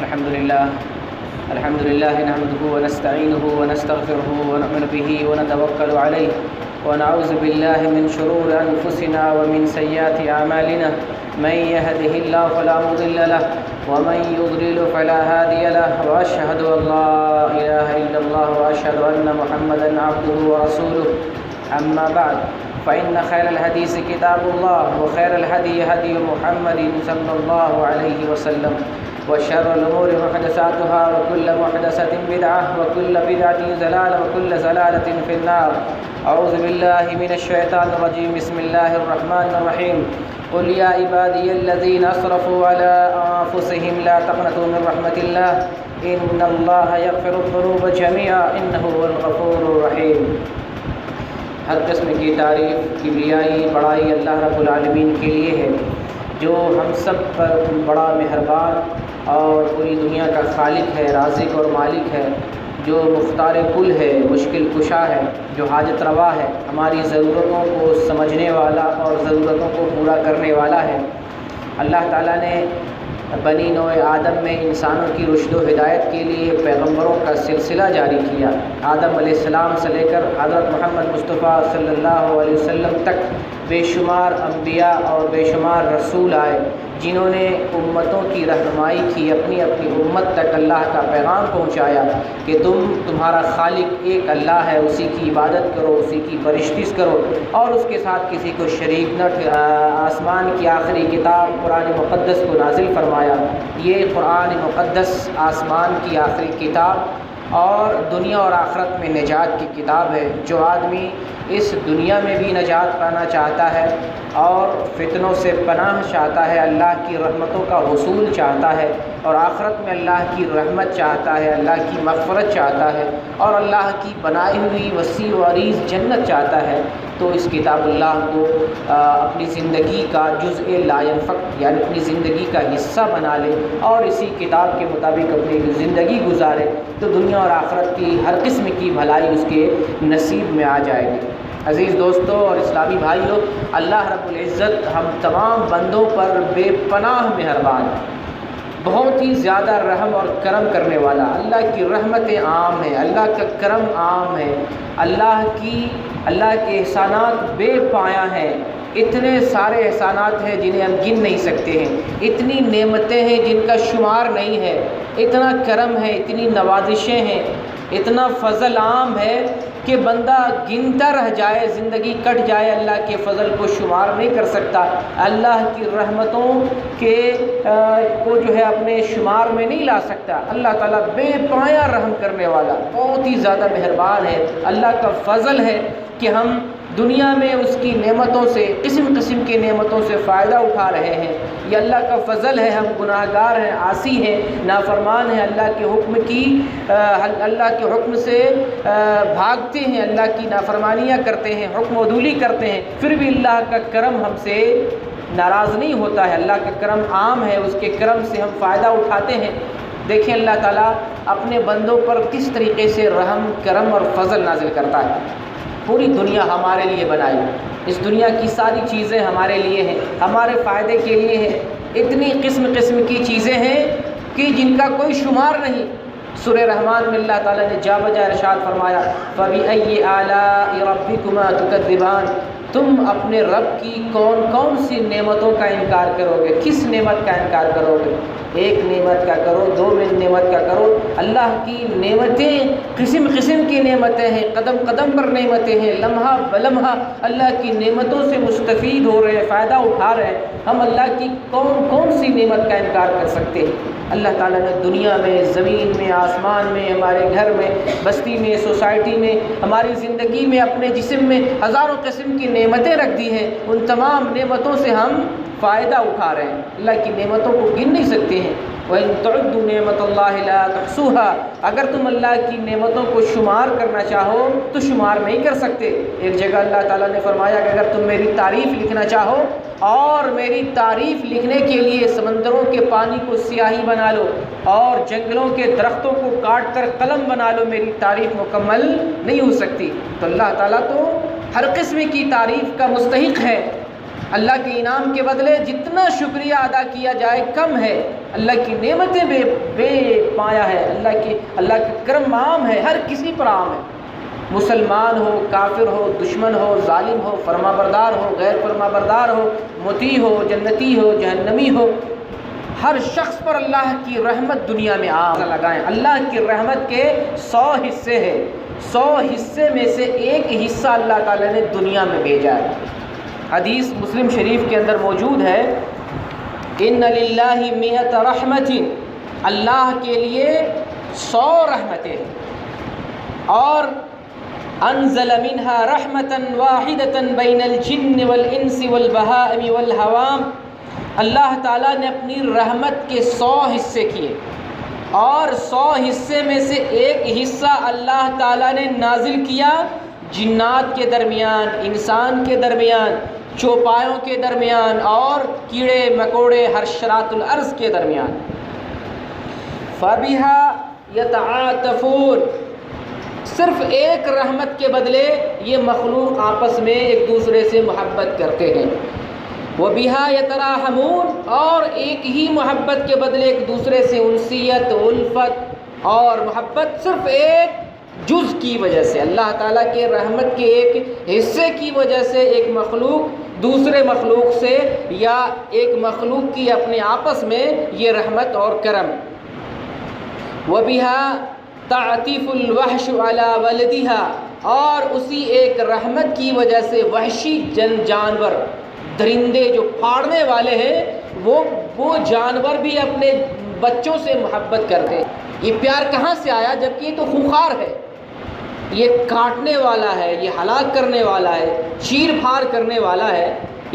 الحمد لله نحمده ونستعينه ونستغفره ونؤمن به ونتوكل عليه ونعوذ بالله من شرور أنفسنا ومن سيئات أعمالنا من يهده الله فلا مضل له ومن يضلل فلا هادي له وأشهد أن لا إله إلا الله وأشهد أن محمدا عبده ورسوله أما بعد فإن خير الحديث كتاب الله وخير الهدي هدي محمد صلى الله عليه وسلم وشر الأمور محدثاتها وكل محدثة بدعة وكل بدعة ضلالة وكل ضلالة في النار. أعوذ بالله من الشيطان الرجيم. بسم الله الرحمن الرحيم. قل يا عبادي الذين أسرفوا على أنفسهم لا تقنطوا من رحمة الله إن الله يغفر الذنوب جميعا إنه هو الغفور الرحيم. ہر قسم کی تعریف کبریائی بڑائی اللہ رب العالمین کے لیے ہے جو ہم سب پر بڑا مہربان اور پوری دنیا کا خالق ہے، رازق اور مالک ہے، جو مختار کل ہے، مشکل کشا ہے، جو حاجت روا ہے، ہماری ضرورتوں کو سمجھنے والا اور ضرورتوں کو پورا کرنے والا ہے. اللہ تعالیٰ نے بنی نوع آدم میں انسانوں کی رشد و ہدایت کے لیے پیغمبروں کا سلسلہ جاری کیا. آدم علیہ السلام سے لے کر حضرت محمد مصطفیٰ صلی اللہ علیہ وسلم تک بے شمار انبیاء اور بے شمار رسول آئے جنہوں نے امتوں کی رہنمائی کی، اپنی اپنی امت تک اللہ کا پیغام پہنچایا کہ تمہارا خالق ایک اللہ ہے، اسی کی عبادت کرو، اسی کی پرستش کرو اور اس کے ساتھ کسی کو شریک نہ آسمان کی آخری کتاب قرآن مقدس کو نازل فرمایا. یہ قرآن مقدس آسمان کی آخری کتاب اور دنیا اور آخرت میں نجات کی کتاب ہے. جو آدمی اس دنیا میں بھی نجات پانا چاہتا ہے اور فتنوں سے پناہ چاہتا ہے، اللہ کی رحمتوں کا حصول چاہتا ہے اور آخرت میں اللہ کی رحمت چاہتا ہے، اللہ کی مغفرت چاہتا ہے اور اللہ کی بنائی ہوئی وسیع و عریض جنت چاہتا ہے، تو اس کتاب اللہ کو اپنی زندگی کا جزء لا ينفق یعنی اپنی زندگی کا حصہ بنا لے اور اسی کتاب کے مطابق اپنی زندگی گزارے تو دنیا اور آخرت کی ہر قسم کی بھلائی اس کے نصیب میں آ جائے گی. عزیز دوستوں اور اسلامی بھائیوں، اللہ رب العزت ہم تمام بندوں پر بے پناہ مہربان ہے، بہت ہی زیادہ رحم اور کرم کرنے والا. اللہ کی رحمتیں عام ہیں، اللہ کا کرم عام ہے، اللہ کے احسانات بے پایہ ہیں. اتنے سارے احسانات ہیں جنہیں ہم گن نہیں سکتے ہیں، اتنی نعمتیں ہیں جن کا شمار نہیں ہے، اتنا کرم ہے، اتنی نوازشیں ہیں، اتنا فضل عام ہے کہ بندہ گنتا رہ جائے، زندگی کٹ جائے، اللہ کے فضل کو شمار نہیں کر سکتا. اللہ کی رحمتوں کو جو ہے اپنے شمار میں نہیں لا سکتا. اللہ تعالیٰ بے پایہ رحم کرنے والا، بہت ہی زیادہ مہربان ہے. اللہ کا فضل ہے کہ ہم دنیا میں اس کی نعمتوں سے، قسم قسم کی نعمتوں سے فائدہ اٹھا رہے ہیں. یہ اللہ کا فضل ہے. ہم گناہ گار ہیں، عاصی ہیں، نافرمان ہیں، اللہ کے حکم سے بھاگتے ہیں، اللہ کی نافرمانیاں کرتے ہیں، حکم عدولی کرتے ہیں، پھر بھی اللہ کا کرم ہم سے ناراض نہیں ہوتا ہے. اللہ کا کرم عام ہے، اس کے کرم سے ہم فائدہ اٹھاتے ہیں. دیکھیں اللہ تعالیٰ اپنے بندوں پر کس طریقے سے رحم، کرم اور فضل نازل کرتا ہے. پوری دنیا ہمارے لیے بنائی، اس دنیا کی ساری چیزیں ہمارے لیے ہیں، ہمارے فائدے کے لیے ہیں. اتنی قسم قسم کی چیزیں ہیں کہ جن کا کوئی شمار نہیں. سورہ رحمان میں اللہ تعالیٰ نے جا بجا ارشاد فرمایا فَبِأَيِّ آلَاءِ رَبِّكُمَا تُكَذِّبَانِ، تم اپنے رب کی کون کون سی نعمتوں کا انکار کرو گے، کس نعمت کا انکار کرو گے؟ ایک نعمت کا کرو، دو نعمت کا کرو. اللہ کی نعمتیں قسم قسم کی نعمتیں ہیں، قدم قدم پر نعمتیں ہیں، لمحہ بلمحہ اللہ کی نعمتوں سے مستفید ہو رہے ہیں، فائدہ اٹھا رہے ہیں. ہم اللہ کی کون کون سی نعمت کا انکار کر سکتے ہیں؟ اللہ تعالیٰ نے دنیا میں، زمین میں، آسمان میں، ہمارے گھر میں، بستی میں، سوسائٹی میں، ہماری زندگی میں، اپنے جسم میں ہزاروں قسم کی نعمتیں رکھ دی ہیں. ان تمام نعمتوں سے ہم فائدہ اٹھا رہے ہیں. اللہ کی نعمتوں کو گن نہیں سکتے ہیں. وَإِن تَعُدُّوا نِعْمَتَ اللَّهِ لَا تُحْصُوهَا، اگر تم اللہ کی نعمتوں کو شمار کرنا چاہو تو شمار نہیں کر سکتے. ایک جگہ اللہ تعالیٰ نے فرمایا کہ اگر تم میری تعریف لکھنا چاہو اور میری تعریف لکھنے کے لیے سمندروں کے پانی کو سیاہی بنا لو اور جنگلوں کے درختوں کو کاٹ کر قلم بنا لو، میری تعریف مکمل نہیں ہو سکتی. تو اللہ تعالیٰ تو ہر قسم کی تعریف کا مستحق ہے. اللہ کے انعام کے بدلے جتنا شکریہ ادا کیا جائے کم ہے۔ اللہ کی نعمتیں بے پایا ہے، اللہ کا کرم عام ہے، ہر کسی پر عام ہے، مسلمان ہو، کافر ہو، دشمن ہو، ظالم ہو، فرما بردار ہو، غیر فرما بردار ہو، مطیع ہو، جنتی ہو، جہنمی ہو، ہر شخص پر اللہ کی رحمت دنیا میں عام لگائیں۔ اللہ کی رحمت کے 100 حصے ہیں، 100 حصے میں سے ایک حصہ اللہ تعالیٰ نے دنیا میں بھیجا ہے۔ حدیث مسلم شریف کے اندر موجود ہے، ان للہ مئۃ رحمت، اللہ کے لیے 100 رحمتیں ہیں، اور انزل منها رحمتا واحدتا بین الجن والانس والبہائم والحوام، اللہ تعالیٰ نے اپنی رحمت کے 100 حصے کیے، اور 100 حصے میں سے ایک حصہ اللہ تعالیٰ نے نازل کیا جنات کے درمیان، انسان کے درمیان، چوپایوں کے درمیان، اور کیڑے مکوڑے حشرات الارض کے درمیان۔ فَبِهَا يَتَعَاطَفُونَ، صرف ایک رحمت کے بدلے یہ مخلوق آپس میں ایک دوسرے سے محبت کرتے ہیں۔ وَبِهَا يَتَرَاحَمُونَ، اور ایک ہی محبت کے بدلے ایک دوسرے سے انسیت، الفت اور محبت، صرف ایک جز کی وجہ سے، اللہ تعالیٰ کے رحمت کے ایک حصے کی وجہ سے ایک مخلوق دوسرے مخلوق سے، یا ایک مخلوق کی اپنے آپس میں یہ رحمت اور کرم۔ وَبِهَا تعطیف الوحش علی ولدها، اور اسی ایک رحمت کی وجہ سے وحشی جانور، درندے جو پھاڑنے والے ہیں، وہ جانور بھی اپنے بچوں سے محبت کرتے ہیں۔ یہ پیار کہاں سے آیا؟ جبکہ یہ تو خونخوار ہے، یہ کاٹنے والا ہے، یہ ہلاک کرنے والا ہے، چیر پھاڑ کرنے والا ہے،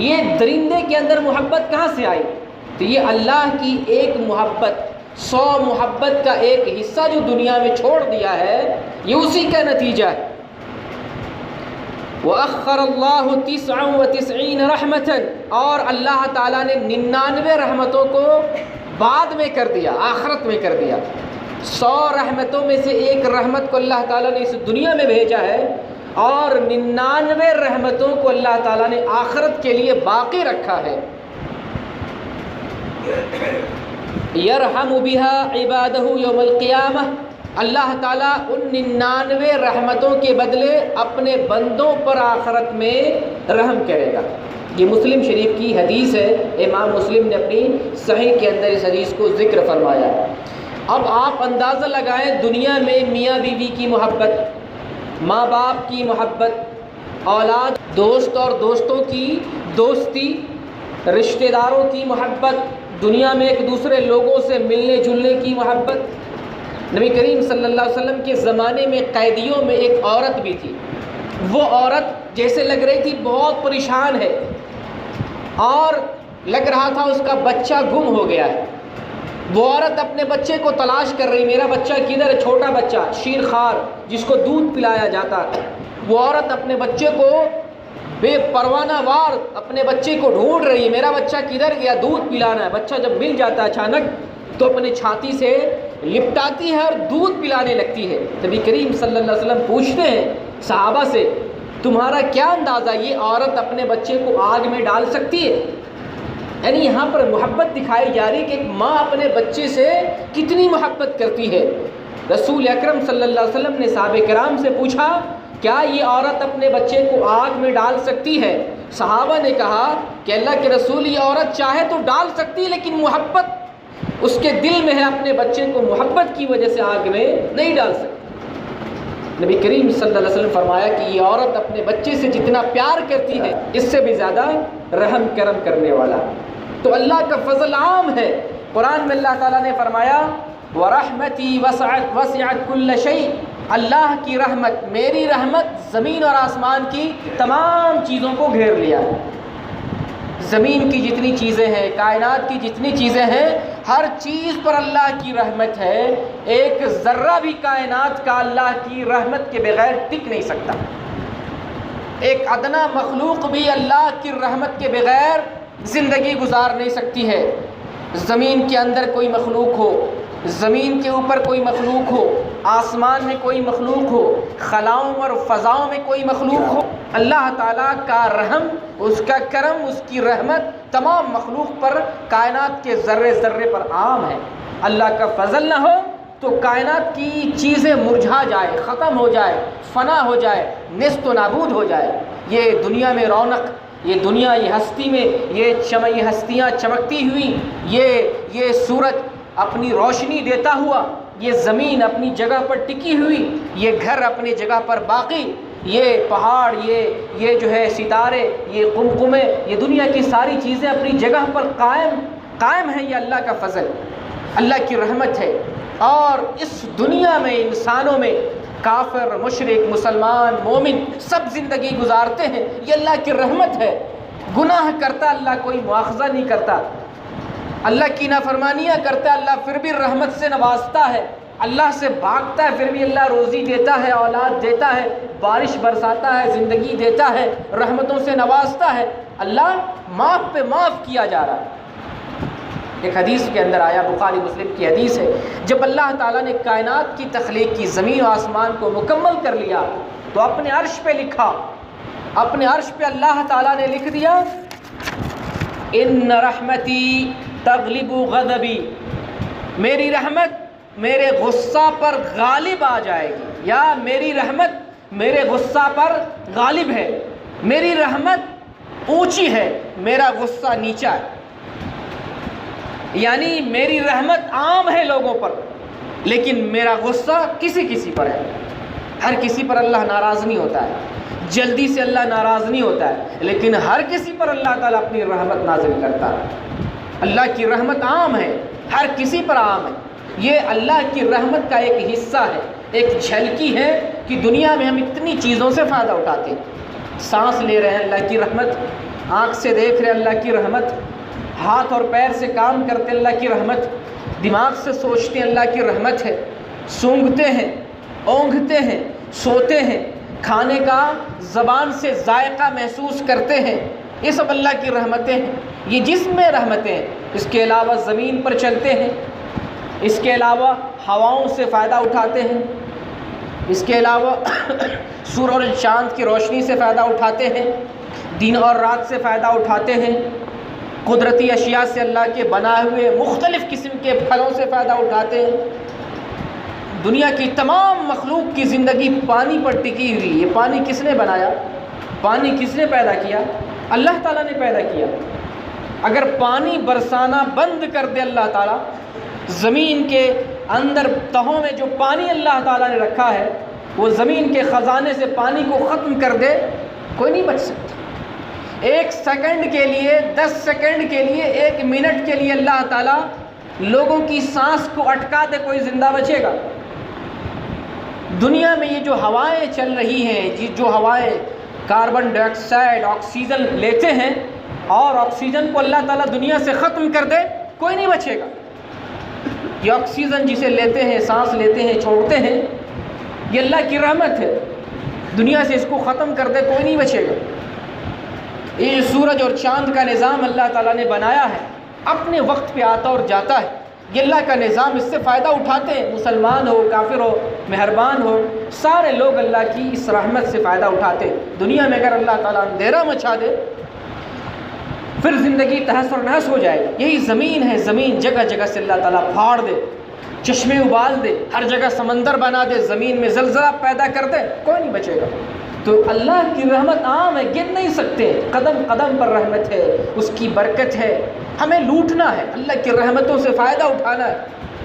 یہ درندے کے اندر محبت کہاں سے آئی؟ تو یہ اللہ کی ایک محبت، 100 محبت کا ایک حصہ جو دنیا میں چھوڑ دیا ہے، یہ اسی کا نتیجہ ہے۔ وَأَخَّرَ اللَّهُ 99 رَحْمَةً، اور اللہ تعالیٰ نے 99 رحمتوں کو بعد میں کر دیا، آخرت میں کر دیا۔ 100 رحمتوں میں سے ایک رحمت کو اللہ تعالیٰ نے اس دنیا میں بھیجا ہے، اور 99 رحمتوں کو اللہ تعالیٰ نے آخرت کے لیے باقی رکھا ہے۔ یرحم بها عبادہ یوم القیامہ، اللہ تعالیٰ ان 99 رحمتوں کے بدلے اپنے بندوں پر آخرت میں رحم کرے گا۔ یہ مسلم شریف کی حدیث ہے، امام مسلم نے اپنی صحیح کے اندر اس حدیث کو ذکر فرمایا۔ اب آپ اندازہ لگائیں، دنیا میں میاں بیوی کی محبت، ماں باپ کی محبت، اولاد، دوست اور دوستوں کی دوستی، رشتہ داروں کی محبت، دنیا میں ایک دوسرے لوگوں سے ملنے جلنے کی محبت۔ نبی کریم صلی اللہ علیہ وسلم کے زمانے میں قیدیوں میں ایک عورت بھی تھی، وہ عورت جیسے لگ رہی تھی بہت پریشان ہے، اور لگ رہا تھا اس کا بچہ گم ہو گیا ہے۔ وہ عورت اپنے بچے کو تلاش کر رہی، میرا بچہ کدھر ہے، چھوٹا بچہ شیر خوار جس کو دودھ پلایا جاتا۔ وہ عورت اپنے بچے کو بے پروانہ وار اپنے بچے کو ڈھونڈ رہی ہے، میرا بچہ کدھر گیا، دودھ پلانا ہے۔ بچہ جب مل جاتا ہے اچانک تو اپنے چھاتی سے لپٹاتی ہے اور دودھ پلانے لگتی ہے۔ نبی کریم صلی اللہ علیہ وسلم پوچھتے ہیں صحابہ سے، تمہارا کیا اندازہ، یہ عورت اپنے بچے کو آگ میں ڈال سکتی ہے؟ یعنی یہاں پر محبت دکھائی جا رہی کہ ایک ماں اپنے بچے سے کتنی محبت کرتی ہے۔ رسول اکرم صلی اللہ علیہ وسلم نے صحابہ کرام سے پوچھا، کیا یہ عورت اپنے بچے کو آگ میں ڈال سکتی ہے؟ صحابہ نے کہا کہ اللہ کے رسول، یہ عورت چاہے تو ڈال سکتی، لیکن محبت اس کے دل میں ہے، اپنے بچے کو محبت کی وجہ سے آگ میں نہیں ڈال سکتی۔ نبی کریم صلی اللہ علیہ وسلم فرمایا کہ یہ عورت اپنے بچے سے جتنا پیار کرتی ہے، اس سے بھی زیادہ رحم کرم کرنے والا۔ تو اللہ کا فضل عام ہے۔ قرآن میں اللہ تعالیٰ نے فرمایا وَرَحْمَتِي وَسِعَتْ كُلَّ شَيْءٍ، اللہ کی رحمت، میری رحمت زمین اور آسمان کی تمام چیزوں کو گھیر لیا ہے۔ زمین کی جتنی چیزیں ہیں، کائنات کی جتنی چیزیں ہیں، ہر چیز پر اللہ کی رحمت ہے۔ ایک ذرہ بھی کائنات کا اللہ کی رحمت کے بغیر ٹک نہیں سکتا۔ ایک ادنا مخلوق بھی اللہ کی رحمت کے بغیر زندگی گزار نہیں سکتی ہے۔ زمین کے اندر کوئی مخلوق ہو، زمین کے اوپر کوئی مخلوق ہو، آسمان میں کوئی مخلوق ہو، خلاؤں اور فضاؤں میں کوئی مخلوق ہو، اللہ تعالیٰ کا رحم، اس کا کرم، اس کی رحمت تمام مخلوق پر، کائنات کے ذرے ذرے پر عام ہے۔ اللہ کا فضل نہ ہو تو کائنات کی چیزیں مرجھا جائے، ختم ہو جائے، فنا ہو جائے، نیست و نابود ہو جائے۔ یہ دنیا میں رونق، یہ دنیا، یہ ہستی میں یہ ہستیاں چمکتی ہوئی، یہ سورج اپنی روشنی دیتا ہوا، یہ زمین اپنی جگہ پر ٹکی ہوئی، یہ گھر اپنی جگہ پر باقی، یہ پہاڑ، یہ جو ہے ستارے، یہ قمقمے، یہ دنیا کی ساری چیزیں اپنی جگہ پر قائم ہیں۔ یہ اللہ کا فضل، اللہ کی رحمت ہے۔ اور اس دنیا میں انسانوں میں کافر، مشرک، مسلمان، مومن سب زندگی گزارتے ہیں، یہ اللہ کی رحمت ہے۔ گناہ کرتا اللہ کوئی مواخذہ نہیں کرتا، اللہ کی نافرمانیاں کرتا اللہ پھر بھی رحمت سے نوازتا ہے، اللہ سے بھاگتا ہے پھر بھی اللہ روزی دیتا ہے، اولاد دیتا ہے، بارش برساتا ہے، زندگی دیتا ہے، رحمتوں سے نوازتا ہے۔ اللہ معاف پہ معاف کیا جا رہا ہے۔ ایک حدیث کے اندر آیا، بخاری مسلم کی حدیث ہے، جب اللہ تعالیٰ نے کائنات کی تخلیق کی، زمین و آسمان کو مکمل کر لیا تو اپنے عرش پہ لکھا، اپنے عرش پہ اللہ تعالیٰ نے لکھ دیا، ان رحمتی تغلب غضبی، میری رحمت میرے غصہ پر غالب آ جائے گی، یا میری رحمت میرے غصہ پر غالب ہے، میری رحمت اونچی ہے، میرا غصہ نیچا ہے۔ یعنی میری رحمت عام ہے لوگوں پر، لیکن میرا غصہ کسی کسی پر ہے۔ ہر کسی پر اللہ ناراض نہیں ہوتا ہے، جلدی سے اللہ ناراض نہیں ہوتا ہے، لیکن ہر کسی پر اللہ تعالیٰ اپنی رحمت نازل کرتا ہے۔ اللہ کی رحمت عام ہے، ہر کسی پر عام ہے۔ یہ اللہ کی رحمت کا ایک حصہ ہے، ایک جھلکی ہے کہ دنیا میں ہم اتنی چیزوں سے فائدہ اٹھاتے ہیں۔ سانس لے رہے ہیں، اللہ کی رحمت، آنکھ سے دیکھ رہے ہیں، اللہ کی رحمت، ہاتھ اور پیر سے کام کرتے ہیں، اللہ کی رحمت، دماغ سے سوچتے ہیں، اللہ کی رحمت ہے، سونگھتے ہیں، اونگھتے ہیں، سوتے ہیں، کھانے کا زبان سے ذائقہ محسوس کرتے ہیں، یہ سب اللہ کی رحمتیں ہیں۔ یہ جسم میں رحمتیں ہیں، اس کے علاوہ زمین پر چلتے ہیں، اس کے علاوہ ہواؤں سے فائدہ اٹھاتے ہیں، اس کے علاوہ سورج اور چاند کی روشنی سے فائدہ اٹھاتے ہیں، دن اور رات سے فائدہ اٹھاتے ہیں، قدرتی اشیاء سے اللہ کے بنائے ہوئے مختلف قسم کے پھلوں سے فائدہ اٹھاتے ہیں۔ دنیا کی تمام مخلوق کی زندگی پانی پر ٹکی ہوئی۔ یہ پانی کس نے بنایا؟ پانی کس نے پیدا کیا؟ اللہ تعالیٰ نے پیدا کیا۔ اگر پانی برسانا بند کر دے اللہ تعالیٰ، زمین کے اندر تہوں میں جو پانی اللہ تعالیٰ نے رکھا ہے وہ زمین کے خزانے سے پانی کو ختم کر دے، کوئی نہیں بچ سکتا۔ 1 سیکنڈ کے لیے، 10 سیکنڈ کے لیے، 1 منٹ کے لیے اللہ تعالیٰ لوگوں کی سانس کو اٹکا دے، کوئی زندہ بچے گا؟ دنیا میں یہ جو ہوائیں چل رہی ہیں، جو ہوائیں کاربن ڈائی آکسائڈ، آکسیجن لیتے ہیں، اور آکسیجن کو اللہ تعالیٰ دنیا سے ختم کر دے، کوئی نہیں بچے گا۔ یہ آکسیجن جسے لیتے ہیں، سانس لیتے ہیں، چھوڑتے ہیں، یہ اللہ کی رحمت ہے۔ دنیا سے اس کو ختم کر دے، کوئی نہیں بچے گا۔ یہ سورج اور چاند کا نظام اللہ تعالیٰ نے بنایا ہے، اپنے وقت پہ آتا اور جاتا ہے، یہ اللہ کا نظام، اس سے فائدہ اٹھاتے ہیں، مسلمان ہو، کافر ہو، مہربان ہو، سارے لوگ اللہ کی اس رحمت سے فائدہ اٹھاتے ہیں۔ دنیا میں اگر اللہ تعالیٰ اندھیرا مچا دے پھر زندگی تہس اور نہس ہو جائے گی۔ یہی زمین ہے، زمین جگہ جگہ سے اللہ تعالیٰ پھاڑ دے، چشمے ابال دے، ہر جگہ سمندر بنا دے، زمین میں زلزلہ پیدا کر دے، کوئی نہیں بچے گا۔ تو اللہ کی رحمت عام ہے، گن نہیں سکتے، قدم قدم پر رحمت ہے، اس کی برکت ہے۔ ہمیں لوٹنا ہے، اللہ کی رحمتوں سے فائدہ اٹھانا ہے،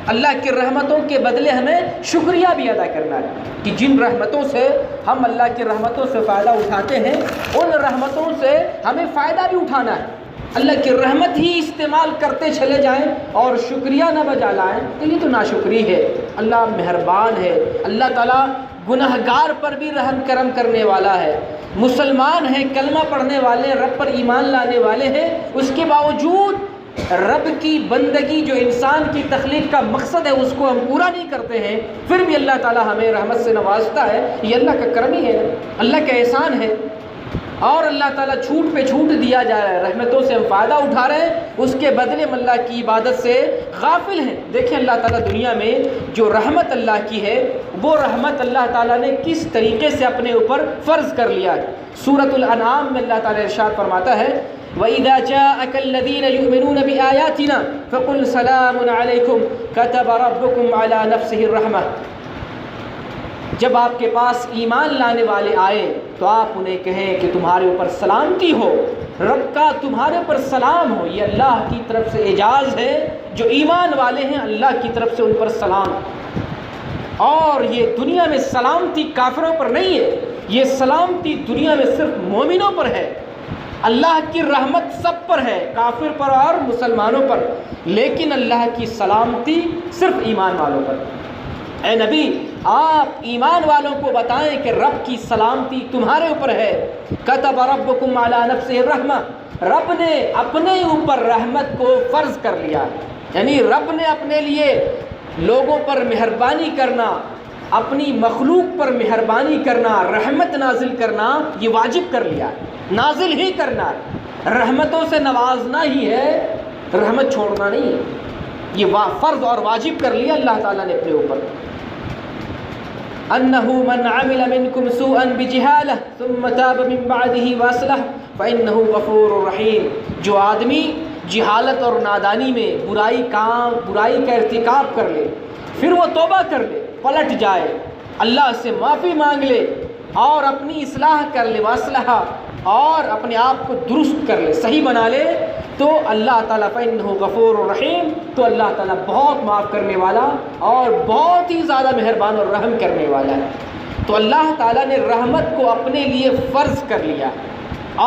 اللہ کی رحمتوں کے بدلے ہمیں شکریہ بھی ادا کرنا ہے کہ جن رحمتوں سے ہم اللہ کی رحمتوں سے فائدہ اٹھاتے ہیں، ان رحمتوں سے ہمیں فائدہ بھی اٹھانا ہے۔ اللہ کی رحمت ہی استعمال کرتے چلے جائیں اور شکریہ نہ بجا لائیں تو یہ تو ناشکری ہے۔ اللہ مہربان ہے، اللہ تعالیٰ گناہگار پر بھی رحم کرم کرنے والا ہے۔ مسلمان ہیں، کلمہ پڑھنے والے، رب پر ایمان لانے والے ہیں، اس کے باوجود رب کی بندگی جو انسان کی تخلیق کا مقصد ہے اس کو ہم پورا نہیں کرتے ہیں، پھر بھی اللہ تعالیٰ ہمیں رحمت سے نوازتا ہے۔ یہ اللہ کا کرم ہی ہے، اللہ کا احسان ہے۔ اور اللہ تعالیٰ چھوٹ پہ چھوٹ دیا جا رہا ہے، رحمتوں سے ہم فائدہ اٹھا رہے ہیں، اس کے بدلے میں اللہ کی عبادت سے غافل ہیں۔ دیکھیں اللہ تعالیٰ دنیا میں جو رحمت اللہ کی ہے وہ رحمت اللہ تعالیٰ نے کس طریقے سے اپنے اوپر فرض کر لیا ہے۔ سورۃ الانعام میں اللہ تعالیٰ ارشاد فرماتا ہے وَإِذَا جَاءَكَ الَّذِينَ يُؤْمِنُونَ بِآيَاتِنَا فَقُلْ سَلَامٌ عَلَيْكُمْ كَتَبَ رَبُّكُمْ عَلَى نَفْسِهِ الرَّحْمَةَ۔ جب آپ کے پاس ایمان لانے والے آئے تو آپ انہیں کہیں کہ تمہارے اوپر سلامتی ہو، رب کا تمہارے اوپر سلام ہو۔ یہ اللہ کی طرف سے اعزاز ہے، جو ایمان والے ہیں اللہ کی طرف سے ان پر سلام۔ اور یہ دنیا میں سلامتی کافروں پر نہیں ہے، یہ سلامتی دنیا میں صرف مومنوں پر ہے۔ اللہ کی رحمت سب پر ہے، کافر پر اور مسلمانوں پر، لیکن اللہ کی سلامتی صرف ایمان والوں پر۔ اے نبی آپ ایمان والوں کو بتائیں کہ رب کی سلامتی تمہارے اوپر ہے۔ کتب ربکم علی نفسہ الرحمہ، رب نے اپنے اوپر رحمت کو فرض کر لیا، یعنی رب نے اپنے لیے لوگوں پر مہربانی کرنا، اپنی مخلوق پر مہربانی کرنا، رحمت نازل کرنا یہ واجب کر لیا، نازل ہی کرنا ہے، رحمتوں سے نوازنا ہی ہے، رحمت چھوڑنا نہیں ہے، یہ فرض اور واجب کر لیا اللہ تعالیٰ نے اپنے اوپر۔ انہ من عمل منکم سوءا بجہالہ ثم تاب من بعدہ واصلح فانہ غفور رحیم۔ جو آدمی جہالت اور نادانی میں برائی کا ارتکاب کر لے، پھر وہ توبہ کر لے، پلٹ جائے، اللہ سے معافی مانگ لے اور اپنی اصلاح کر لے، واصلح، اور اپنے آپ کو درست کر لے، صحیح بنا لے، تو اللہ تعالیٰ فإنہ غفور رحیم، تو اللہ تعالیٰ بہت معاف کرنے والا اور بہت ہی زیادہ مہربان اور رحم کرنے والا ہے۔ تو اللہ تعالیٰ نے رحمت کو اپنے لیے فرض کر لیا،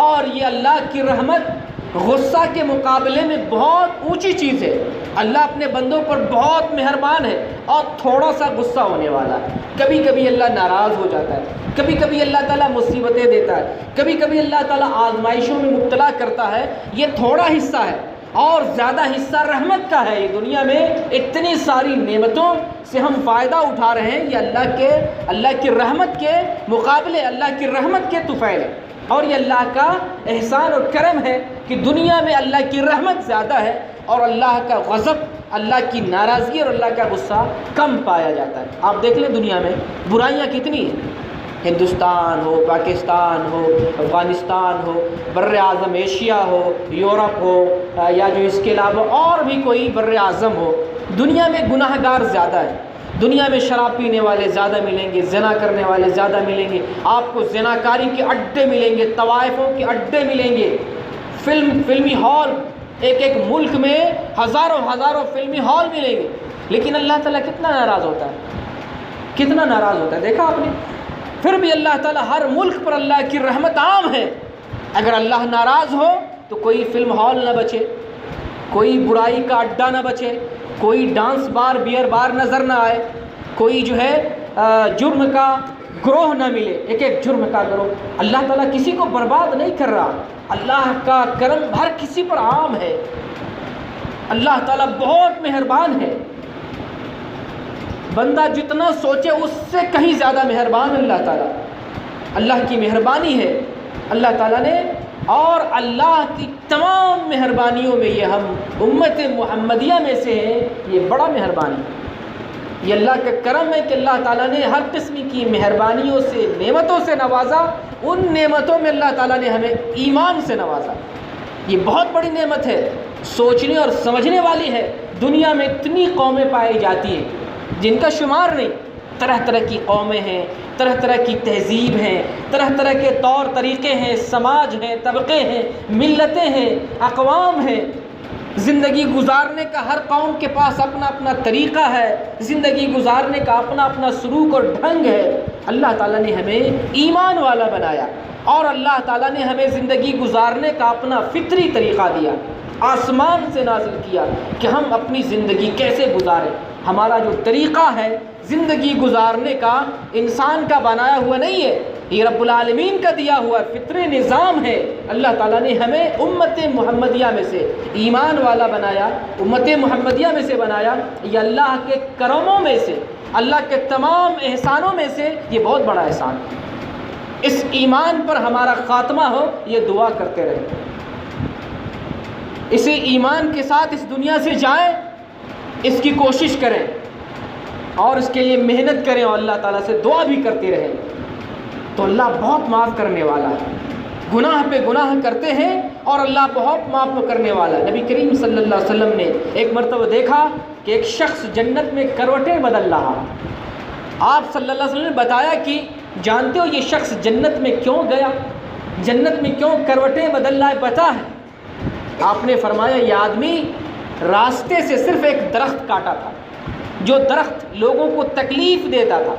اور یہ اللہ کی رحمت غصہ کے مقابلے میں بہت اونچی چیز ہے۔ اللہ اپنے بندوں پر بہت مہربان ہے اور تھوڑا سا غصہ ہونے والا ہے۔ کبھی کبھی اللہ ناراض ہو جاتا ہے، کبھی کبھی اللہ تعالیٰ مصیبتیں دیتا ہے، کبھی کبھی اللہ تعالیٰ آزمائشوں میں مبتلا کرتا ہے، یہ تھوڑا حصہ ہے اور زیادہ حصہ رحمت کا ہے۔ یہ دنیا میں اتنی ساری نعمتوں سے ہم فائدہ اٹھا رہے ہیں، یہ اللہ کی رحمت کے مقابلے، اللہ کی رحمت کے طفیل ہے، اور یہ اللہ کا احسان اور کرم ہے کہ دنیا میں اللہ کی رحمت زیادہ ہے اور اللہ کا غضب، اللہ کی ناراضگی اور اللہ کا غصہ کم پایا جاتا ہے۔ آپ دیکھ لیں دنیا میں برائیاں کتنی ہیں، ہندوستان ہو، پاکستان ہو، افغانستان ہو، بر اعظم ایشیا ہو، یورپ ہو، یا جو اس کے علاوہ اور بھی کوئی بر اعظم ہو، دنیا میں گناہ گار زیادہ ہیں۔ دنیا میں شراب پینے والے زیادہ ملیں گے، زنا کرنے والے زیادہ ملیں گے، آپ کو زناکاری کے اڈے ملیں گے، طوائفوں کے اڈے ملیں گے، فلمی ہال، ایک ملک میں ہزاروں فلمی ہال ملیں گے، لیکن اللہ تعالیٰ کتنا ناراض ہوتا ہے، کتنا ناراض ہوتا ہے، دیکھا آپ نے؟ پھر بھی اللہ تعالیٰ ہر ملک پر اللہ کی رحمت عام ہے۔ اگر اللہ ناراض ہو تو کوئی فلم ہال نہ بچے، کوئی برائی کا اڈا نہ بچے، کوئی ڈانس بار، بیئر بار نظر نہ آئے، کوئی جو ہے جرم کا گروہ نہ ملے، ایک جرم کا گروہ۔ اللہ تعالیٰ کسی کو برباد نہیں کر رہا، اللہ کا کرم ہر کسی پر عام ہے، اللہ تعالیٰ بہت مہربان ہے، بندہ جتنا سوچے اس سے کہیں زیادہ مہربان اللہ تعالیٰ، اللہ کی مہربانی ہے اللہ تعالیٰ نے، اور اللہ کی تمام مہربانیوں میں یہ ہم امت محمدیہ میں سے ہیں، یہ بڑا مہربانی ہے، یہ اللہ کا کرم ہے کہ اللہ تعالیٰ نے ہر قسم کی مہربانیوں سے، نعمتوں سے نوازا۔ ان نعمتوں میں اللہ تعالیٰ نے ہمیں ایمان سے نوازا، یہ بہت بڑی نعمت ہے، سوچنے اور سمجھنے والی ہے۔ دنیا میں اتنی قومیں پائی جاتی ہیں جن کا شمار نہیں، طرح طرح کی قومیں ہیں، طرح طرح کی تہذیب ہیں، طرح طرح کے طور طریقے ہیں، سماج ہیں، طبقے ہیں، ملتیں ہیں، اقوام ہیں، زندگی گزارنے کا ہر قوم کے پاس اپنا اپنا طریقہ ہے، زندگی گزارنے کا اپنا اپنا سلوک اور ڈھنگ ہے۔ اللہ تعالیٰ نے ہمیں ایمان والا بنایا، اور اللہ تعالیٰ نے ہمیں زندگی گزارنے کا اپنا فطری طریقہ دیا، آسمان سے نازل کیا کہ ہم اپنی زندگی کیسے گزاریں۔ ہمارا جو طریقہ ہے زندگی گزارنے کا انسان کا بنایا ہوا نہیں ہے، یہ رب العالمین کا دیا ہوا فطری نظام ہے۔ اللہ تعالیٰ نے ہمیں امت محمدیہ میں سے ایمان والا بنایا، امت محمدیہ میں سے بنایا، یہ اللہ کے کرموں میں سے، اللہ کے تمام احسانوں میں سے یہ بہت بڑا احسان ہے۔ اس ایمان پر ہمارا خاتمہ ہو، یہ دعا کرتے رہیں۔ اسی ایمان کے ساتھ اس دنیا سے جائیں، اس کی کوشش کریں اور اس کے لیے محنت کریں اور اللہ تعالیٰ سے دعا بھی کرتے رہیں، تو اللہ بہت معاف کرنے والا ہے۔ گناہ پہ گناہ کرتے ہیں اور اللہ بہت معاف کرنے والا ہے۔ نبی کریم صلی اللہ علیہ وسلم نے ایک مرتبہ دیکھا کہ ایک شخص جنت میں کروٹیں بدل رہا۔ آپ صلی اللہ علیہ وسلم نے بتایا کہ جانتے ہو یہ شخص جنت میں کیوں گیا، جنت میں کیوں کروٹیں بدل رہا ہے، پتہ ہے؟ آپ نے فرمایا یہ آدمی راستے سے صرف ایک درخت کاٹا تھا، جو درخت لوگوں کو تکلیف دیتا تھا،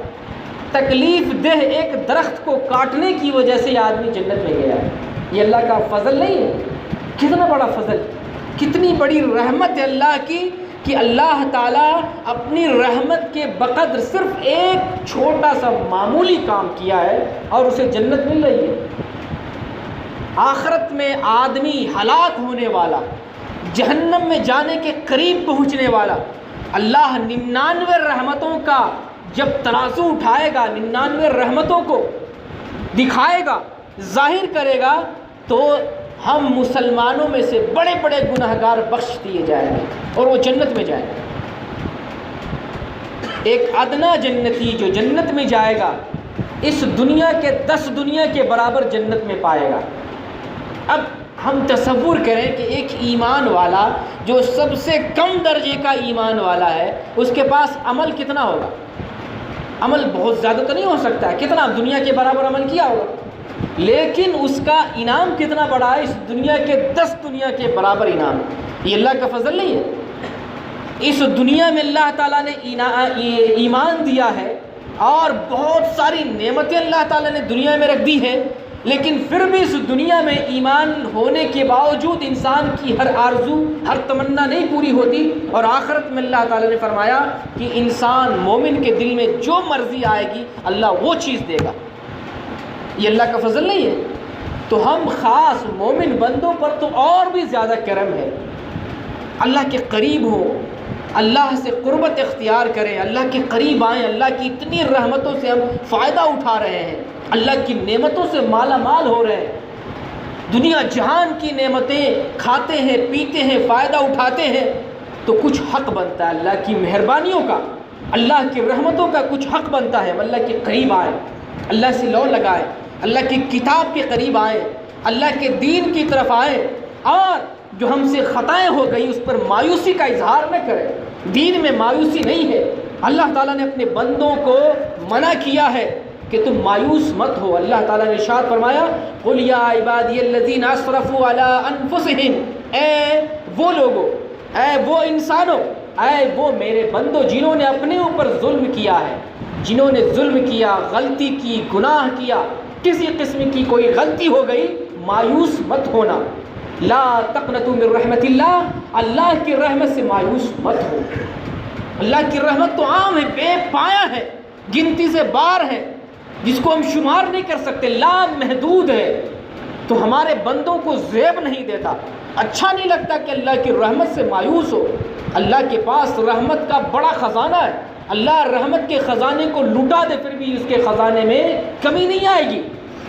تکلیف دہ ایک درخت کو کاٹنے کی وجہ سے یہ آدمی جنت میں گیا ہے۔ یہ اللہ کا فضل نہیں ہے؟ کتنا بڑا فضل، کتنی بڑی رحمت ہے اللہ کی کہ اللہ تعالیٰ اپنی رحمت کے بقدر صرف ایک چھوٹا سا معمولی کام کیا ہے اور اسے جنت مل رہی ہے۔ آخرت میں آدمی ہلاک ہونے والا، جہنم میں جانے کے قریب پہنچنے والا، اللہ 99 رحمتوں کا جب ترازو اٹھائے گا، 99 رحمتوں کو دکھائے گا، ظاہر کرے گا، تو ہم مسلمانوں میں سے بڑے بڑے گنہگار بخش دیے جائیں گے اور وہ جنت میں جائیں گے۔ ایک ادنا جنتی جو جنت میں جائے گا، اس دنیا کے 10 دنیا کے برابر جنت میں پائے گا۔ اب ہم تصور کریں کہ ایک ایمان والا جو سب سے کم درجے کا ایمان والا ہے، اس کے پاس عمل کتنا ہوگا؟ عمل بہت زیادہ تو نہیں ہو سکتا، کتنا دنیا کے برابر عمل کیا ہوگا، لیکن اس کا انعام کتنا بڑا ہے، اس دنیا کے 10 دنیا کے برابر انعام۔ یہ اللہ کا فضل نہیں ہے؟ اس دنیا میں اللہ تعالیٰ نے ایمان دیا ہے اور بہت ساری نعمتیں اللہ تعالیٰ نے دنیا میں رکھ دی ہیں، لیکن پھر بھی اس دنیا میں ایمان ہونے کے باوجود انسان کی ہر آرزو، ہر تمنا نہیں پوری ہوتی، اور آخرت میں اللہ تعالیٰ نے فرمایا کہ انسان مومن کے دل میں جو مرضی آئے گی اللہ وہ چیز دے گا۔ یہ اللہ کا فضل نہیں ہے؟ تو ہم خاص مومن بندوں پر تو اور بھی زیادہ کرم ہے، اللہ کے قریب ہوں، اللہ سے قربت اختیار کریں، اللہ کے قریب آئیں، اللہ کی اتنی رحمتوں سے ہم فائدہ اٹھا رہے ہیں، اللہ کی نعمتوں سے مالا مال ہو رہے ہیں، دنیا جہان کی نعمتیں کھاتے ہیں، پیتے ہیں، فائدہ اٹھاتے ہیں، تو کچھ حق بنتا ہے اللہ کی مہربانیوں کا، اللہ کی رحمتوں کا کچھ حق بنتا ہے۔ ہم اللہ کے قریب آئیں، اللہ سے لو لگائیں، اللہ کی کتاب کے قریب آئیں، اللہ کے دین کی طرف آئیں، اور جو ہم سے خطائیں ہو گئی اس پر مایوسی کا اظہار نہ کریں۔ دین میں مایوسی نہیں ہے، اللہ تعالیٰ نے اپنے بندوں کو منع کیا ہے کہ تم مایوس مت ہو۔ اللہ تعالیٰ نے ارشاد فرمایا قُلْ يَا عِبَادِيَ الَّذِينَ أَسْرَفُوا عَلَىٰ أَنفُسِهِمْ، اے وہ لوگوں، اے وہ انسانوں، اے وہ میرے بندوں جنہوں نے اپنے اوپر ظلم کیا ہے، جنہوں نے ظلم کیا، غلطی کی، گناہ کیا، کسی قسم کی کوئی غلطی ہو گئی، مایوس مت ہونا۔ لا تقنطوا من رحمت اللہ، اللہ کی رحمت سے مایوس مت ہو۔ اللہ کی رحمت تو عام ہے، بے پایا ہے، گنتی سے بار ہے، جس کو ہم شمار نہیں کر سکتے، لا محدود ہے۔ تو ہمارے بندوں کو زیب نہیں دیتا، اچھا نہیں لگتا کہ اللہ کی رحمت سے مایوس ہو۔ اللہ کے پاس رحمت کا بڑا خزانہ ہے، اللہ رحمت کے خزانے کو لوٹا دے پھر بھی اس کے خزانے میں کمی نہیں آئے گی،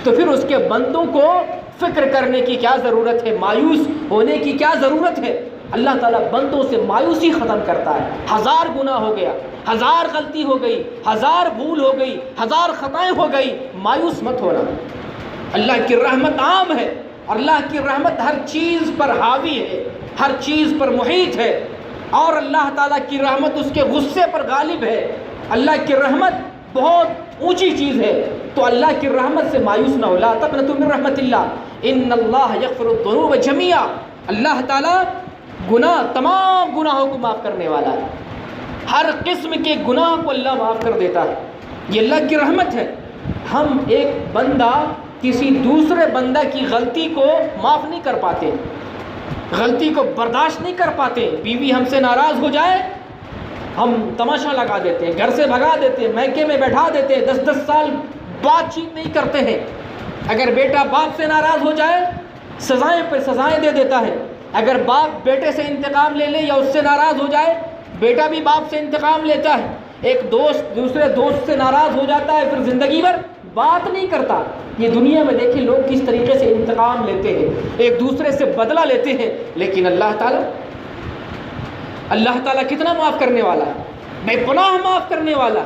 تو پھر اس کے بندوں کو فکر کرنے کی کیا ضرورت ہے، مایوس ہونے کی کیا ضرورت ہے۔ اللہ تعالیٰ بندوں سے مایوسی ختم کرتا ہے۔ 1000 گناہ ہو گیا، 1000 غلطی ہو گئی، 1000 بھول ہو گئی، 1000 خطائیں ہو گئی، مایوس مت ہونا۔ اللہ کی رحمت عام ہے، اور اللہ کی رحمت ہر چیز پر حاوی ہے، ہر چیز پر محیط ہے، اور اللہ تعالیٰ کی رحمت اس کے غصے پر غالب ہے۔ اللہ کی رحمت بہت اونچی چیز ہے، تو اللہ کی رحمت سے مایوس نہ ہو۔ لا تقنطوا من رحمت اللہ ان اللہ یغفر الذنوب جميعا، اللہ تعالیٰ گناہ، تمام گناہوں کو معاف کرنے والا ہے، ہر قسم کے گناہ کو اللہ معاف کر دیتا ہے، یہ اللہ کی رحمت ہے۔ ہم ایک بندہ کسی دوسرے بندہ کی غلطی کو معاف نہیں کر پاتے، غلطی کو برداشت نہیں کر پاتے۔ بیوی ہم سے ناراض ہو جائے، ہم تماشا لگا دیتے ہیں، گھر سے بھگا دیتے ہیں، میکے میں بیٹھا دیتے ہیں، 10 سال بات چیت نہیں کرتے ہیں۔ اگر بیٹا باپ سے ناراض ہو جائے، سزائیں پر سزائیں دے دیتا ہے۔ اگر باپ بیٹے سے انتقام لے لے یا اس سے ناراض ہو جائے، بیٹا بھی باپ سے انتقام لیتا ہے۔ ایک دوست دوسرے دوست سے ناراض ہو جاتا ہے، پھر زندگی بھر بات نہیں کرتا۔ یہ دنیا میں دیکھیں لوگ کس طریقے سے انتقام لیتے ہیں، ایک دوسرے سے بدلہ لیتے ہیں، لیکن اللہ تعالیٰ کتنا معاف کرنے والا ہے، بے پناہ معاف کرنے والا۔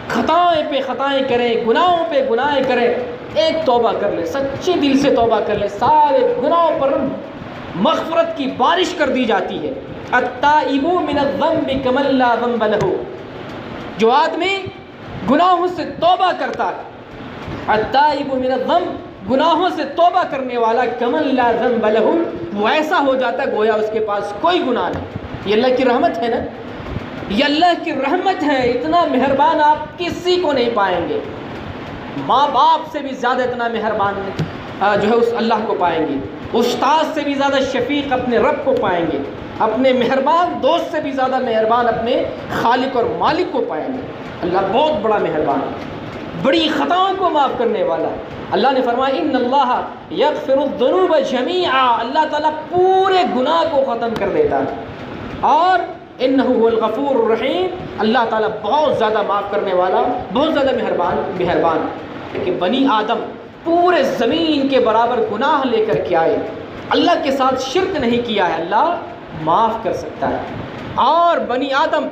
خطائیں پہ خطائیں کریں، گناہوں پہ گناہیں کریں، ایک توبہ کر لے، سچے دل سے توبہ کر لے، سارے گناہوں پر مغفرت کی بارش کر دی جاتی ہے۔ التائب من الذنب کمن لا ذنب لہ، جو آدمی گناہوں سے توبہ کرتا ہے، التائب من الذنب، گناہوں سے توبہ کرنے والا، کمن لا ذنب لہ، وہ ایسا ہو جاتا ہے گویا اس کے پاس کوئی گناہ نہیں۔ یہ اللہ کی رحمت ہے نا، یہ اللہ کی رحمت ہے۔ اتنا مہربان آپ کسی کو نہیں پائیں گے، ماں باپ سے بھی زیادہ اتنا مہربان جو ہے اس اللہ کو پائیں گے، استاد سے بھی زیادہ شفیق اپنے رب کو پائیں گے، اپنے مہربان دوست سے بھی زیادہ مہربان اپنے خالق اور مالک کو پائیں گے۔ اللہ بہت بڑا مہربان ہے، بڑی خطاؤں کو معاف کرنے والا۔ اللہ نے فرمایا ان اللہ یغفر الذنوب جمیعا، اللہ تعالیٰ پورے گناہ کو ختم کر دیتا ہے، اور انہ هو الغفور الرحیم، اللہ تعالیٰ بہت زیادہ معاف کرنے والا، بہت زیادہ مہربان۔ کہ بنی آدم پورے زمین کے برابر گناہ لے کر کے آئے، اللہ کے ساتھ شرک نہیں کیا ہے، اللہ معاف کر سکتا ہے۔ اور بنی آدم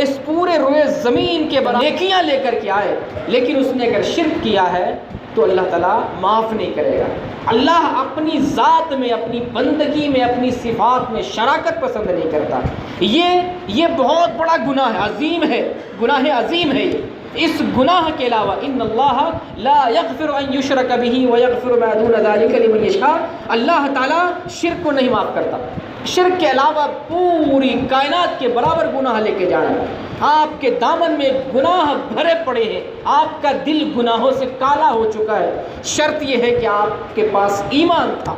اس پورے روئے زمین کے برابر نیکیاں لے کر کے آئے، لیکن اس نے اگر شرک کیا ہے تو اللہ تعالیٰ معاف نہیں کرے گا۔ اللہ اپنی ذات میں، اپنی بندگی میں، اپنی صفات میں شراکت پسند نہیں کرتا۔ یہ بہت بڑا گناہ ہے، عظیم ہے، گناہ عظیم ہے یہ۔ اس گناہ کے علاوہ ان اللہ لا یغفر ان یشرک بہ ویغفر ما دون ذلک لمن یشاء، اللہ تعالیٰ شرک کو نہیں معاف کرتا۔ شرک کے علاوہ پوری کائنات کے برابر گناہ لے کے جانا ہے۔ آپ کے دامن میں گناہ بھرے پڑے ہیں، آپ کا دل گناہوں سے کالا ہو چکا ہے، شرط یہ ہے کہ آپ کے پاس ایمان تھا،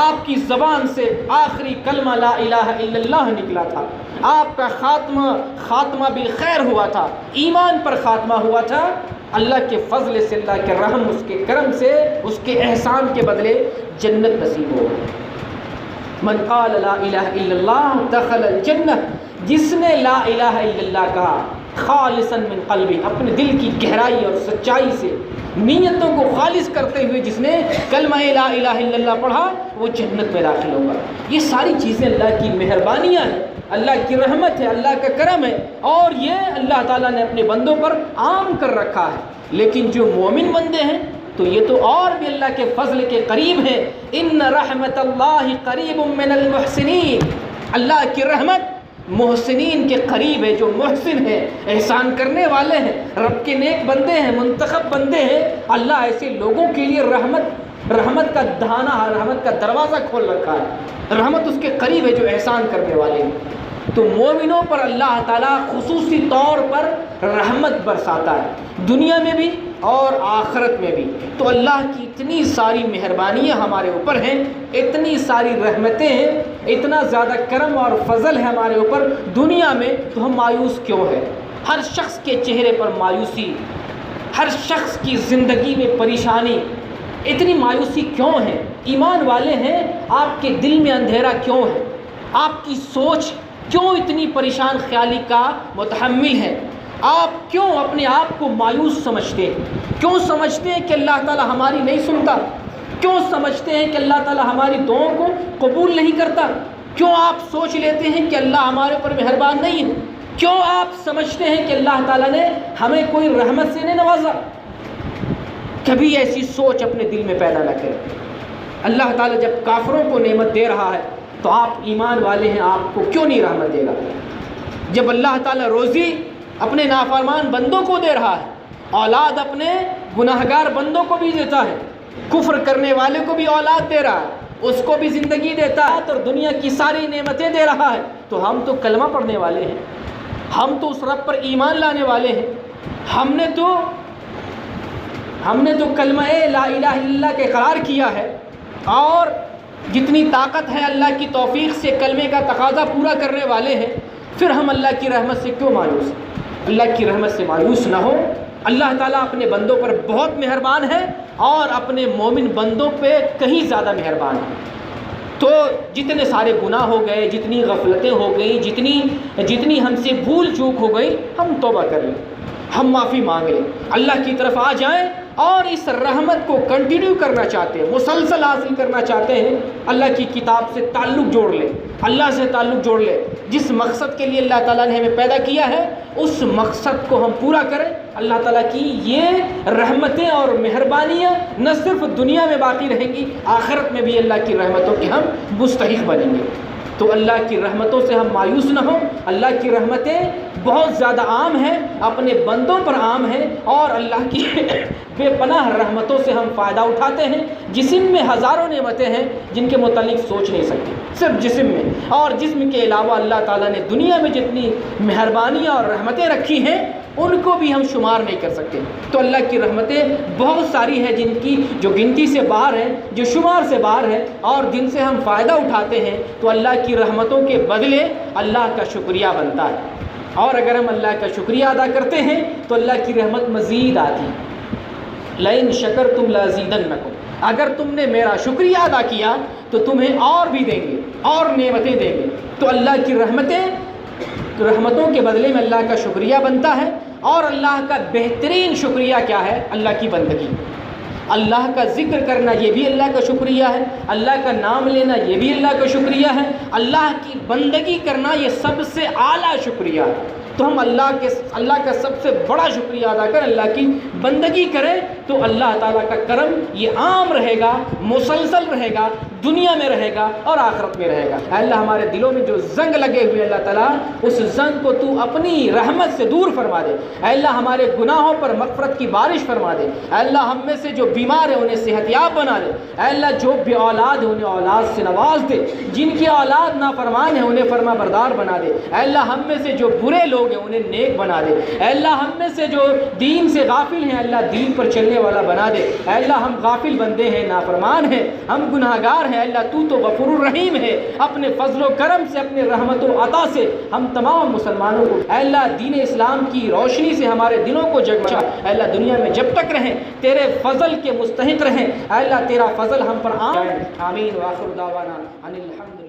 آپ کی زبان سے آخری کلمہ لا الہ الا اللہ نکلا تھا، آپ کا خاتمہ بالخیر ہوا تھا، ایمان پر خاتمہ ہوا تھا، اللہ کے فضل سے، اللہ کے رحم، اس کے کرم سے، اس کے احسان کے بدلے جنت نصیب ہو گئی۔ من قال لا الہ الا اللہ دخل الجنہ، جس نے لا الہ الا اللہ کہا خالصا من قلبی، اپنے دل کی گہرائی اور سچائی سے، نیتوں کو خالص کرتے ہوئے جس نے کلمہ لا الہ الا اللہ پڑھا، وہ جنت میں داخل ہوگا۔ یہ ساری چیزیں اللہ کی مہربانیاں ہیں، اللہ کی رحمت ہے، اللہ کا کرم ہے، اور یہ اللہ تعالیٰ نے اپنے بندوں پر عام کر رکھا ہے۔ لیکن جو مومن بندے ہیں تو یہ تو اور بھی اللہ کے فضل کے قریب ہیں۔ ان رحمت اللہ قریب من المحسنین، اللہ کی رحمت محسنین کے قریب ہے، جو محسن ہیں، احسان کرنے والے ہیں، رب کے نیک بندے ہیں، منتخب بندے ہیں۔ اللہ ایسے لوگوں کے لیے رحمت کا دہانہ، رحمت کا دروازہ کھول رکھا ہے۔ رحمت اس کے قریب ہے جو احسان کرنے والے ہیں۔ تو مومنوں پر اللہ تعالیٰ خصوصی طور پر رحمت برساتا ہے، دنیا میں بھی اور آخرت میں بھی۔ تو اللہ کی اتنی ساری مہربانیاں ہمارے اوپر ہیں، اتنی ساری رحمتیں ہیں، اتنا زیادہ کرم اور فضل ہے ہمارے اوپر دنیا میں، تو ہم مایوس کیوں ہیں؟ ہر شخص کے چہرے پر مایوسی، ہر شخص کی زندگی میں پریشانی، اتنی مایوسی کیوں ہے؟ ایمان والے ہیں، آپ کے دل میں اندھیرا کیوں ہے؟ آپ کی سوچ کیوں اتنی پریشان خیالی کا متحمل ہے؟ آپ کیوں اپنے آپ کو مایوس سمجھتے ہیں؟ کیوں سمجھتے ہیں کہ اللہ تعالیٰ ہماری نہیں سنتا؟ کیوں سمجھتے ہیں کہ اللہ تعالیٰ ہماری دعاؤں کو قبول نہیں کرتا؟ کیوں آپ سوچ لیتے ہیں کہ اللہ ہمارے اوپر مہربان نہیں ہے؟ کیوں آپ سمجھتے ہیں کہ اللہ تعالیٰ نے ہمیں کوئی رحمت سے نہیں نوازا؟ کبھی ایسی سوچ اپنے دل میں پیدا نہ کریں۔ اللہ تعالیٰ جب کافروں کو نعمت دے رہا ہے تو آپ ایمان والے ہیں، آپ کو کیوں نہیں رحمت دے گا؟ جب اللہ تعالیٰ روزی اپنے نافرمان بندوں کو دے رہا ہے، اولاد اپنے گناہگار بندوں کو بھی دیتا ہے، کفر کرنے والے کو بھی اولاد دے رہا ہے، اس کو بھی زندگی دیتا ہے اور دنیا کی ساری نعمتیں دے رہا ہے، تو ہم تو کلمہ پڑھنے والے ہیں، ہم تو اس رب پر ایمان لانے والے ہیں، ہم نے تو کلمہ لا الہ الا اللہ کا اقرار کیا ہے، اور جتنی طاقت ہے اللہ کی توفیق سے کلمے کا تقاضا پورا کرنے والے ہیں، پھر ہم اللہ کی رحمت سے کیوں مایوس ہیں؟ اللہ کی رحمت سے مایوس نہ ہو۔ اللہ تعالیٰ اپنے بندوں پر بہت مہربان ہے، اور اپنے مومن بندوں پہ کہیں زیادہ مہربان ہے۔ تو جتنے سارے گناہ ہو گئے، جتنی غفلتیں ہو گئیں، جتنی ہم سے بھول چوک ہو گئی، ہم توبہ کر لیں، ہم معافی مانگ لیں، اللہ کی طرف آ جائیں اور اس رحمت کو کنٹینیو کرنا چاہتے ہیں، مسلسل حاصل کرنا چاہتے ہیں، اللہ کی کتاب سے تعلق جوڑ لیں، اللہ سے تعلق جوڑ لیں، جس مقصد کے لیے اللہ تعالیٰ نے ہمیں پیدا کیا ہے اس مقصد کو ہم پورا کریں۔ اللہ تعالیٰ کی یہ رحمتیں اور مہربانیاں نہ صرف دنیا میں باقی رہیں گی، آخرت میں بھی اللہ کی رحمتوں کے ہم مستحق بنیں گے۔ تو اللہ کی رحمتوں سے ہم مایوس نہ ہوں، اللہ کی رحمتیں بہت زیادہ عام ہیں، اپنے بندوں پر عام ہیں، اور اللہ کی بے پناہ رحمتوں سے ہم فائدہ اٹھاتے ہیں۔ جسم میں ہزاروں نعمتیں ہیں جن کے متعلق سوچ نہیں سکتے، صرف جسم میں، اور جسم کے علاوہ اللہ تعالیٰ نے دنیا میں جتنی مہربانیاں اور رحمتیں رکھی ہیں ان کو بھی ہم شمار نہیں کر سکتے۔ تو اللہ کی رحمتیں بہت ساری ہیں جن کی جو گنتی سے باہر ہے، جو شمار سے باہر ہے، اور جن سے ہم فائدہ اٹھاتے ہیں۔ تو اللہ کی رحمتوں کے بدلے اللہ کا شکریہ بنتا ہے، اور اگر ہم اللہ کا شکریہ ادا کرتے ہیں تو اللہ کی رحمت مزید آتی ہے۔ لئن شکرتم لازیدنکم، اگر تم نے میرا شکریہ ادا کیا تو تمہیں اور بھی دیں گے، اور نعمتیں دیں گے۔ تو اللہ کی رحمتوں کے بدلے میں اللہ کا شکریہ بنتا ہے۔ اور اللہ کا بہترین شکریہ کیا ہے؟ اللہ کی بندگی، اللہ کا ذکر کرنا یہ بھی اللہ کا شکریہ ہے، اللہ کا نام لینا یہ بھی اللہ کا شکریہ ہے، اللہ کی بندگی کرنا یہ سب سے اعلیٰ شکریہ ہے۔ تو ہم اللہ کا سب سے بڑا شکریہ ادا کریں، اللہ کی بندگی کریں، تو اللہ تعالیٰ کا کرم یہ عام رہے گا، مسلسل رہے گا، دنیا میں رہے گا اور آخرت میں رہے گا۔ اے اللہ ہمارے دلوں میں جو زنگ لگے ہوئے اللہ تعالیٰ اس زنگ کو تو اپنی رحمت سے دور فرما دے۔ اے اللہ ہمارے گناہوں پر مغفرت کی بارش فرما دے۔ اے اللہ ہم میں سے جو بیمار ہیں انہیں صحت یاب بنا دے۔ اے اللہ جو بے اولاد ہیں انہیں اولاد سے نواز دے، جن کی اولاد نافرمان ہیں انہیں فرما بردار بنا دے۔ اے اللہ ہم میں سے جو برے لوگ ہیں انہیں نیک بنا دے۔ اے اللہ ہم میں سے جو دین سے غافل ہیں اللہ دین پر چلنے والا بنا دے۔ اے اللہ ہم غافل بندے ہیں، نافرمان ہیں، ہم گناہگار ہیں، اللہ تو غفور الرحیم ہے، اپنے فضل و کرم سے، اپنے رحمت و عطا سے ہم تمام مسلمانوں کو اے اللہ دین اسلام کی روشنی سے ہمارے دلوں کو جگمگا۔ اے اللہ دنیا میں جب تک رہیں تیرے فضل کے مستحق رہیں، اے اللہ تیرا فضل ہم پر عام۔ آمین وآخر دعوانا ان الحمد